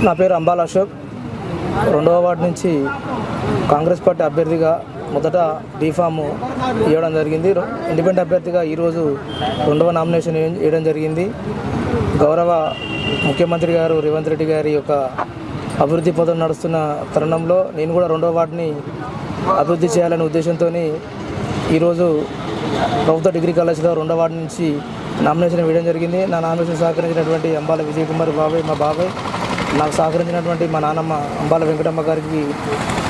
నా పేరు అంబాల అశోక్. 2వ వార్డు నుంచి కాంగ్రెస్ పార్టీ అభ్యర్థిగా మొదట బీఫామ్ ఇవ్వడం జరిగింది. ఇండిపెండెంట్ అభ్యర్థిగా ఈరోజు 2వ నామినేషన్ వేయడం జరిగింది. గౌరవ ముఖ్యమంత్రి గారు రేవంత్ రెడ్డి గారి యొక్క అభివృద్ధి పథకం నడుస్తున్న తరుణంలో నేను కూడా 2వ వార్డుని అభివృద్ధి చేయాలనే ఉద్దేశంతో ఈరోజు ప్రభుత్వ డిగ్రీ కళాశాల 2వ వార్డు నుంచి నామినేషన్ వేయడం జరిగింది. నా నామినేషన్ సహకరించినటువంటి అంబాల విజయ్ కుమార్ బాబాయ్, మా బాబాయ్, నాకు సహకరించినటువంటి మా నాన్నమ్మ అంబాల వెంకటమ్మ గారికి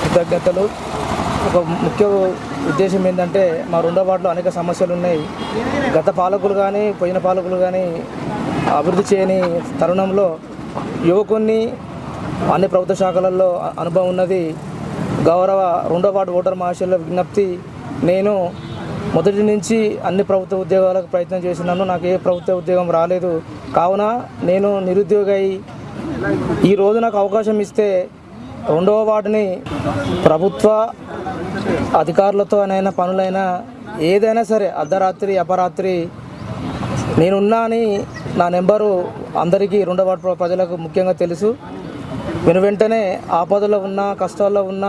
కృతజ్ఞతలు. ఒక ముఖ్య ఉద్దేశం ఏంటంటే, మా 2వ వార్డులో అనేక సమస్యలు ఉన్నాయి. గత పాలకులు కానీ పోయిన పాలకులు కానీ అభివృద్ధి చేయని తరుణంలో యువకుని అన్ని ప్రభుత్వ శాఖలలో అనుభవం ఉన్నది. గౌరవ 2వ వార్డు ఓటర్ మహాశయుల విజ్ఞప్తి, నేను మొదటి నుంచి అన్ని ప్రభుత్వ ఉద్యోగాలకు ప్రయత్నం చేసినాను. నాకు ఏ ప్రభుత్వ ఉద్యోగం రాలేదు. కావున నేను నిరుద్యోగి అయి ఈ రోజు నాకు అవకాశం ఇస్తే 2వ వార్డుని ప్రభుత్వ అధికారులతో అయినా పనులైనా ఏదైనా సరే అర్ధరాత్రి అపరాత్రి నేనున్నా అని నా నెంబరు అందరికీ 2వ వార్డు ప్రజలకు ముఖ్యంగా తెలుసు. వెంటనే ఆపదలో ఉన్న కష్టాల్లో ఉన్న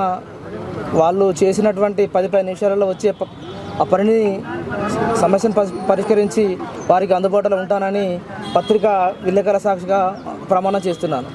వాళ్ళు చేసినటువంటి 10-15 నిమిషాలలో వచ్చే ఆ పనిని సమస్యను పరిష్కరించి వారికి అందుబాటులో ఉంటానని పత్రికా విలేకరుల సాక్షిగా ప్రమాణం చేస్తున్నాను.